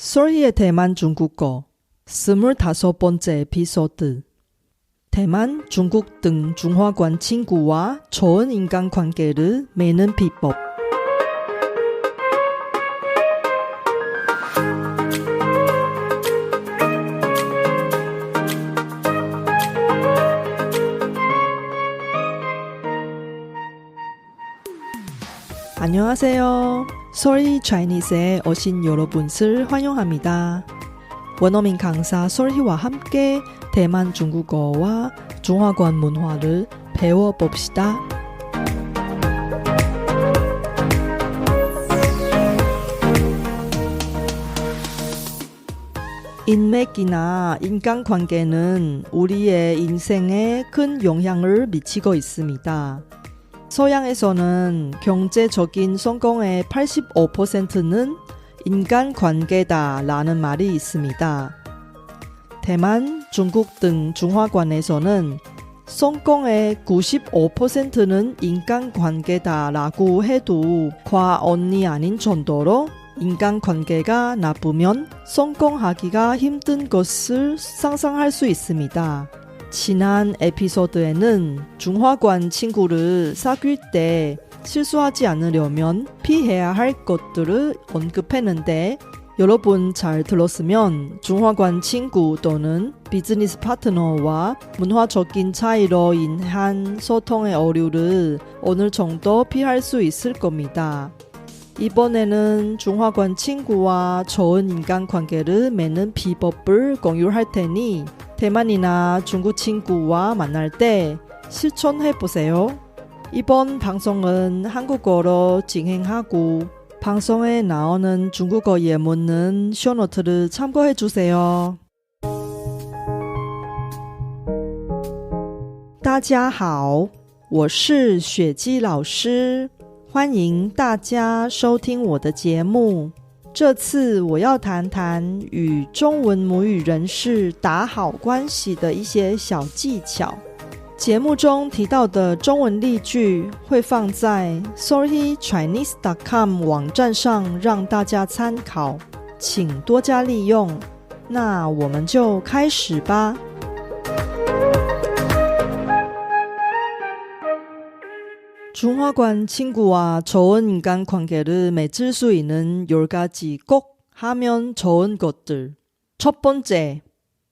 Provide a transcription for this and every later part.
솔희의 대만 중국어 25번째 에피소드. 대만, 중국 등 중화권 친구와 좋은 인간관계를 맺는 비법. 안녕하세요. 솔희 차이니스에 오신 여러분을 환영합니다. 원어민 강사 솔희와 함께 대만 중국어와 중화권 문화를 배워봅시다. 인맥이나 인간관계는 우리의 인생에 큰 영향을 미치고 있습니다. 서양에서는 경제적인 성공의 85%는 인간관계다 라는 말이 있습니다. 대만, 중국 등 중화권에서는 성공의 95%는 인간관계다 라고 해도 과언이 아닌 정도로 인간관계가 나쁘면 성공하기가 힘든 것을 상상할 수 있습니다. 지난 에피소드에는 중화권 친구를 사귈 때 실수하지 않으려면 피해야 할 것들을 언급했는데 여러분 잘 들었으면 중화권 친구 또는 비즈니스 파트너와 문화적인 차이로 인한 소통의 오류를 어느 정도 피할 수 있을 겁니다. 이번에는 중화권 친구와 좋은 인간관계를 맺는 비법을 공유할 테니 대만이나 중국 친구와 만날 때 실천해보세요. 이번 방송은 한국어로 진행하고 방송에 나오는 중국어 예문은 쇼노트를 참고해주세요. 大家好，我是雪姬老师，欢迎大家收听我的节目。这次我要谈谈与中文母语人士打好关系的一些小技巧。节目中提到的中文例句会放在 solhichinese.com 网站上让大家参考，请多加利用。那我们就开始吧。중화권 친구와 좋은 인간관계를 맺을 수 있는 10가지 꼭 하면 좋은 것들. 첫 번째,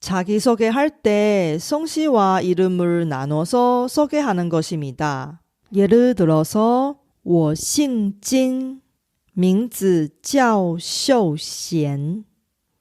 자기소개할 때 성씨와 이름을 나눠서 소개하는 것입니다. 예를 들어서 我姓金, 名字叫秀贤.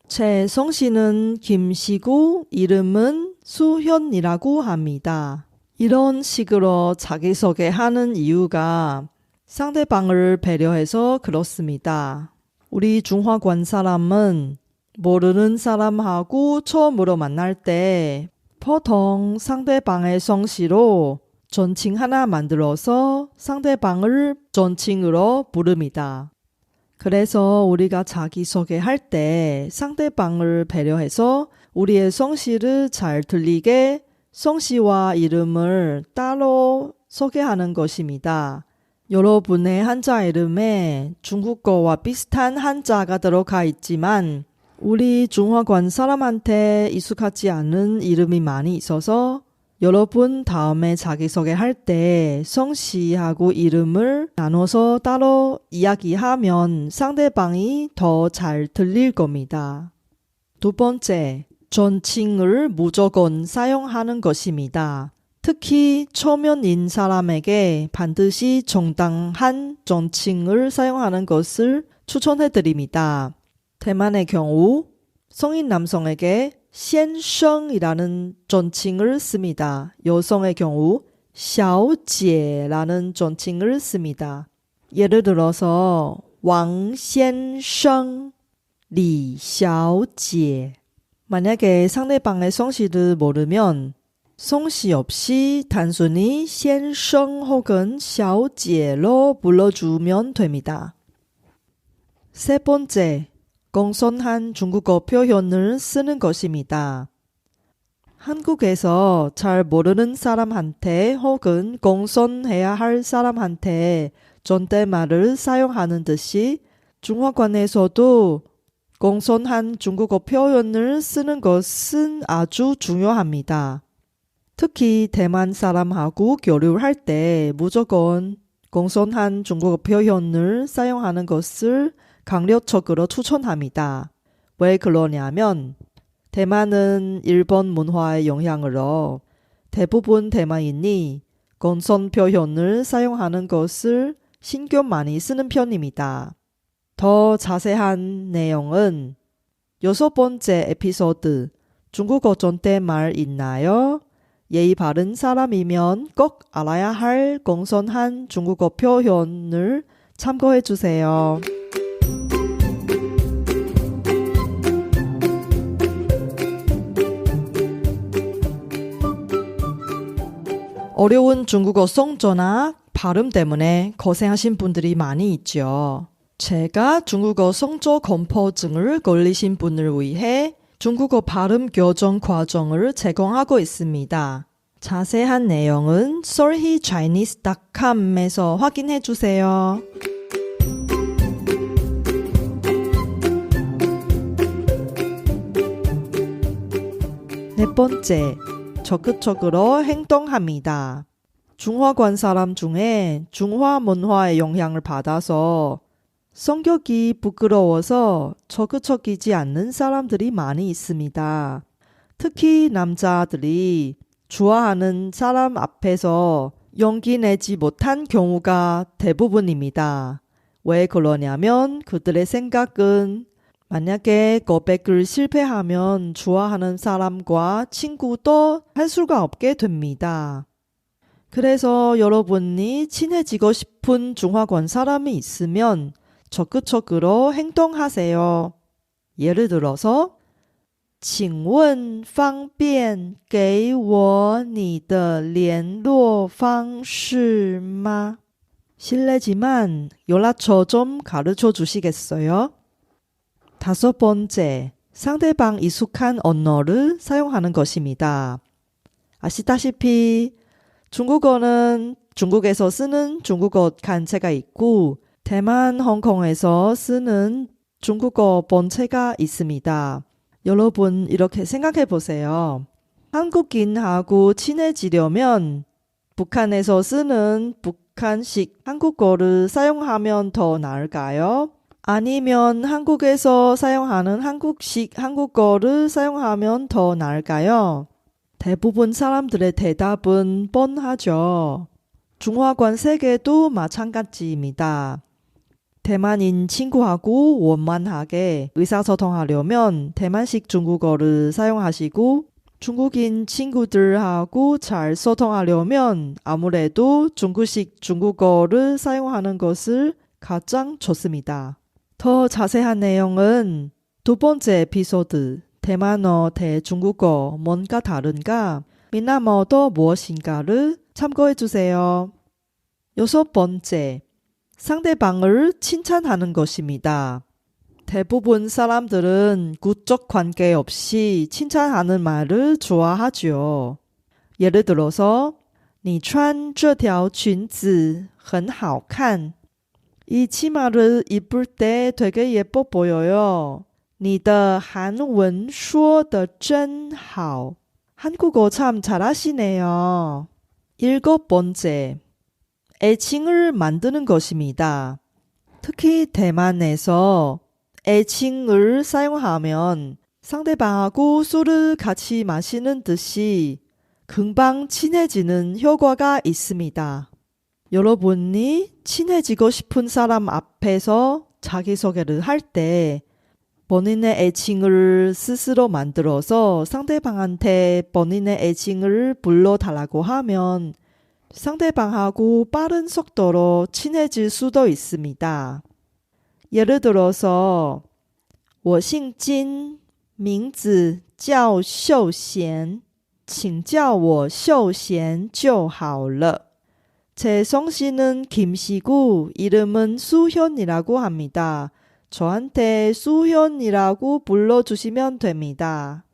제 성씨는 김씨고 이름은 수현이라고 합니다. 이런 식으로 자기소개하는 이유가 상대방을 배려해서 그렇습니다. 우리 중화권 사람은 모르는 사람하고 처음으로 만날 때 보통 상대방의 성씨로 존칭 하나 만들어서 상대방을 존칭으로 부릅니다. 그래서 우리가 자기소개할 때 상대방을 배려해서 우리의 성씨를 잘 들리게 성씨와 이름을 따로 소개하는 것입니다. 여러분의 한자 이름에 중국어와 비슷한 한자가 들어가 있지만 우리 중화권 사람한테 익숙하지 않은 이름이 많이 있어서 여러분 다음에 자기소개할 때 성씨하고 이름을 나눠서 따로 이야기하면 상대방이 더 잘 들릴 겁니다. 두 번째, 존칭을 무조건 사용하는 것입니다. 특히 초면인 사람에게 반드시 정당한 존칭을 사용하는 것을 추천해드립니다. 대만의 경우 성인 남성에게 先生이라는 존칭을 씁니다. 여성의 경우 小姐라는 존칭을 씁니다. 예를 들어서 王先生, 李小姐. 만약에 상대방의 성씨를 모르면 성씨 없이 단순히 先生 혹은 小姐로 불러주면 됩니다. 세 번째, 공손한 중국어 표현을 쓰는 것입니다. 한국에서 잘 모르는 사람한테 혹은 공손해야 할 사람한테 존댓말을 사용하는 듯이 중화권에서도 공손한 중국어 표현을 쓰는 것은 아주 중요합니다. 특히 대만 사람하고 교류할 때 무조건 공손한 중국어 표현을 사용하는 것을 강력적으로 추천합니다. 왜 그러냐면 대만은 일본 문화의 영향으로 대부분 대만인이 공손 표현을 사용하는 것을 신경 많이 쓰는 편입니다. 더 자세한 내용은 6번째 에피소드 중국어 존댓말 있나요? 예의 바른 사람이면 꼭 알아야 할 공손한 중국어 표현을 참고해 주세요. 어려운 중국어 성조나 발음 때문에 고생하신 분들이 많이 있죠. 제가 중국어 성조 공포증을 걸리신 분을 위해 중국어 발음 교정 과정을 제공하고 있습니다. 자세한 내용은 solhechinese.com에서 확인해 주세요. 네 번째, 적극적으로 행동합니다. 중화권 사람 중에 중화 문화의 영향을 받아서 성격이 부끄러워서 적극적이지 않는 사람들이 많이 있습니다. 특히 남자들이 좋아하는 사람 앞에서 용기 내지 못한 경우가 대부분입니다. 왜 그러냐면 그들의 생각은 만약에 고백을 실패하면 좋아하는 사람과 친구도 할 수가 없게 됩니다. 그래서 여러분이 친해지고 싶은 중화권 사람이 있으면 적극적으로 행동하세요. 예를 들어서 请问方便给我你的联络方式吗? 실례지만 연락처 좀 가르쳐 주시겠어요? 5번째, 상대방 익숙한 언어를 사용하는 것입니다. 아시다시피 중국어는 중국에서 쓰는 중국어 간체가 있고 대만, 홍콩에서 쓰는 중국어 본체가 있습니다. 여러분 이렇게 생각해 보세요. 한국인하고 친해지려면 북한에서 쓰는 북한식 한국어를 사용하면 더 나을까요? 아니면 한국에서 사용하는 한국식 한국어를 사용하면 더 나을까요? 대부분 사람들의 대답은 뻔하죠. 중화권 세계도 마찬가지입니다. 대만인 친구하고 원만하게 의사소통하려면 대만식 중국어를 사용하시고 중국인 친구들하고 잘 소통하려면 아무래도 중국식 중국어를 사용하는 것을 가장 좋습니다. 더 자세한 내용은 2번째 에피소드 대만어 대 중국어 뭔가 다른가 미나모도 무엇인가를 참고해 주세요. 6번째, 상대방을 칭찬하는 것입니다. 대부분 사람들은 구적 관계 없이 칭찬하는 말을 좋아하죠. 예를 들어서 你穿这条裙子很好看. 이 치마를 입을 때 되게 예뻐 보여요. 你的韩文说得真好. 한국어 참 잘하시네요. 7번째, 애칭을 만드는 것입니다. 특히 대만에서 애칭을 사용하면 상대방하고 술을 같이 마시는 듯이 금방 친해지는 효과가 있습니다. 여러분이 친해지고 싶은 사람 앞에서 자기소개를 할 때 본인의 애칭을 스스로 만들어서 상대방한테 본인의 애칭을 불러달라고 하면 상대방하고 빠른 속도로 친해질 수도 있습니다. 예를 들어서 我姓金名字叫秀贤请叫我秀贤就好了. 제 성씨는 김씨고 이름은 수현이라고 합니다. 저한테 수현이라고 불러주시면 됩니다.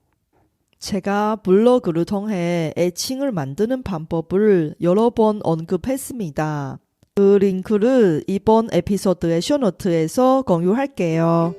제가 블로그를 통해 애칭을 만드는 방법을 여러 번 언급했습니다. 그 링크를 이번 에피소드의 쇼노트에서 공유할게요.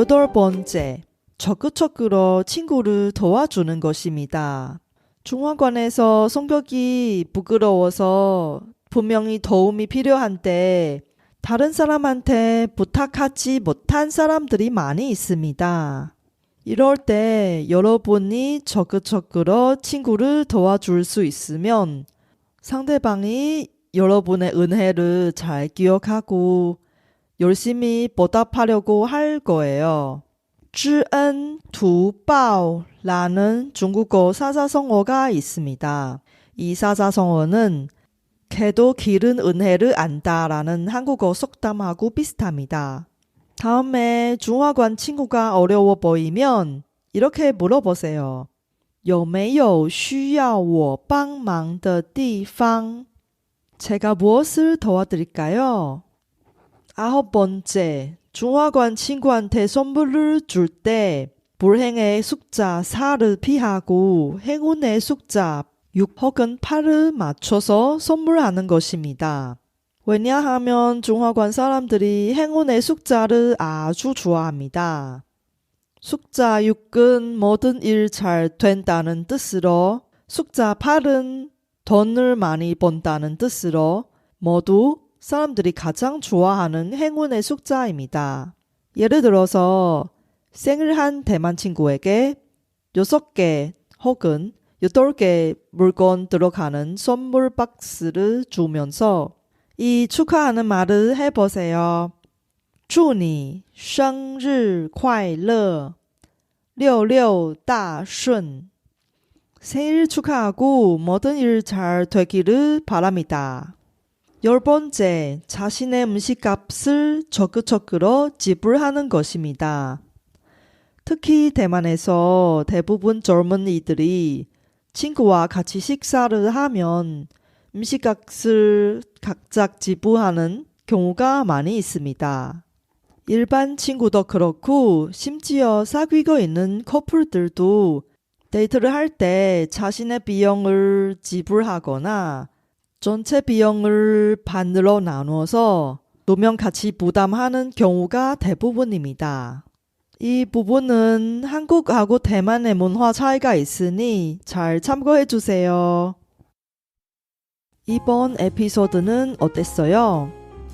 8번째, 적극적으로 친구를 도와주는 것입니다. 중화관에서 성격이 부끄러워서 분명히 도움이 필요한데 다른 사람한테 부탁하지 못한 사람들이 많이 있습니다. 이럴 때 여러분이 적극적으로 친구를 도와줄 수 있으면 상대방이 여러분의 은혜를 잘 기억하고 열심히 보답하려고 할 거예요. 知恩图报라는 중국어 사자성어가 있습니다. 이 사자성어는 개도 기른 은혜를 안다 라는 한국어 속담하고 비슷합니다. 다음에 중화관 친구가 어려워 보이면 이렇게 물어보세요. 有没有需要我帮忙的地方? 제가 무엇을 도와드릴까요? 9번째, 중화관 친구한테 선물을 줄 때 불행의 숫자 4를 피하고 행운의 숫자 6 혹은 8을 맞춰서 선물하는 것입니다. 왜냐하면 중화관 사람들이 행운의 숫자를 아주 좋아합니다. 숫자 6은 모든 일 잘 된다는 뜻으로 숫자 8은 돈을 많이 번다는 뜻으로 모두 사람들이 가장 좋아하는 행운의 숫자입니다. 예를 들어서 생일한 대만 친구에게 6개 혹은 8개 물건 들어가는 선물 박스를 주면서 이 축하하는 말을 해보세요. 祝你生日快乐 66大顺 생일 축하하고 모든 일 잘 되기를 바랍니다. 10번째, 자신의 음식값을 적극적으로 지불하는 것입니다. 특히 대만에서 대부분 젊은이들이 친구와 같이 식사를 하면 음식값을 각자 지불하는 경우가 많이 있습니다. 일반 친구도 그렇고 심지어 사귀고 있는 커플들도 데이트를 할 때 자신의 비용을 지불하거나 전체 비용을 반으로 나누어서 2명 같이 부담하는 경우가 대부분입니다. 이 부분은 한국하고 대만의 문화 차이가 있으니 잘 참고해 주세요. 이번 에피소드는 어땠어요?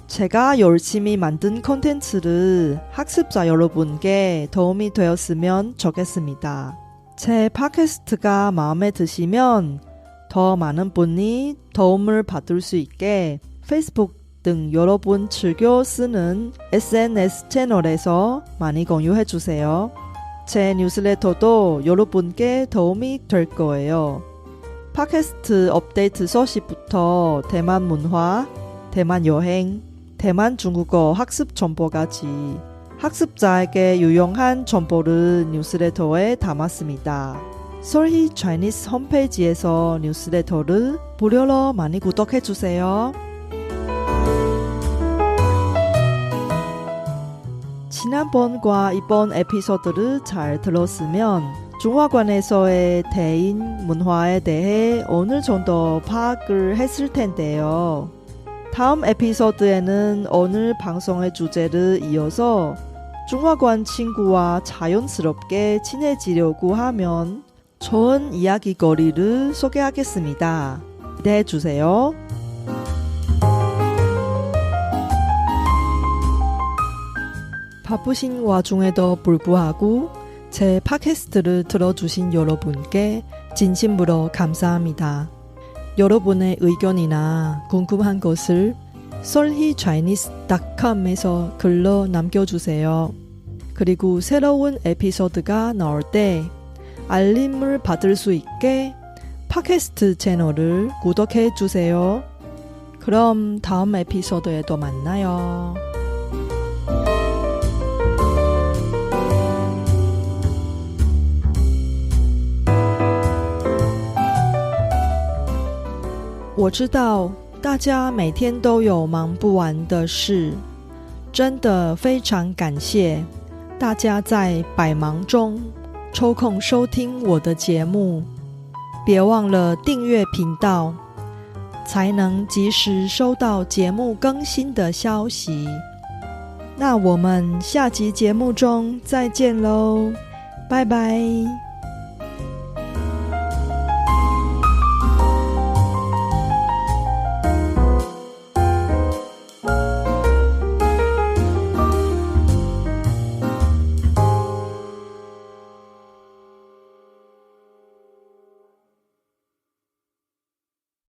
제가 열심히 만든 콘텐츠를 학습자 여러분께 도움이 되었으면 좋겠습니다. 제 팟캐스트가 마음에 드시면 더 많은 분이 도움을 받을 수 있게 페이스북 등 여러분 즐겨 쓰는 SNS 채널에서 많이 공유해 주세요. 제 뉴스레터도 여러분께 도움이 될 거예요. 팟캐스트 업데이트 소식부터 대만 문화, 대만 여행, 대만 중국어 학습 정보까지 학습자에게 유용한 정보를 뉴스레터에 담았습니다. 솔희 차이니스 홈페이지에서 뉴스레터를 무료로 많이 구독해 주세요. 지난번과 이번 에피소드를 잘 들었으면 중화관에서의 대인 문화에 대해 어느 정도 파악을 했을 텐데요. 다음 에피소드에는 오늘 방송의 주제를 이어서 중화관 친구와 자연스럽게 친해지려고 하면 좋은 이야기거리를 소개하겠습니다. 기대해 주세요. 바쁘신 와중에도 불구하고 제 팟캐스트를 들어주신 여러분께 진심으로 감사합니다. 여러분의 의견이나 궁금한 것을 solhichinese.com에서 글로 남겨주세요. 그리고 새로운 에피소드가 나올 때 알림을 받을 수 있게 팟캐스트 채널을 구독해 주세요. 그럼 다음 에피소드에도 만나요.我知道大家每天都有忙不完的事，真的非常感谢大家在百忙中抽空收听我的节目，别忘了订阅频道，才能及时收到节目更新的消息。那我们下集节目中再见喽，拜拜。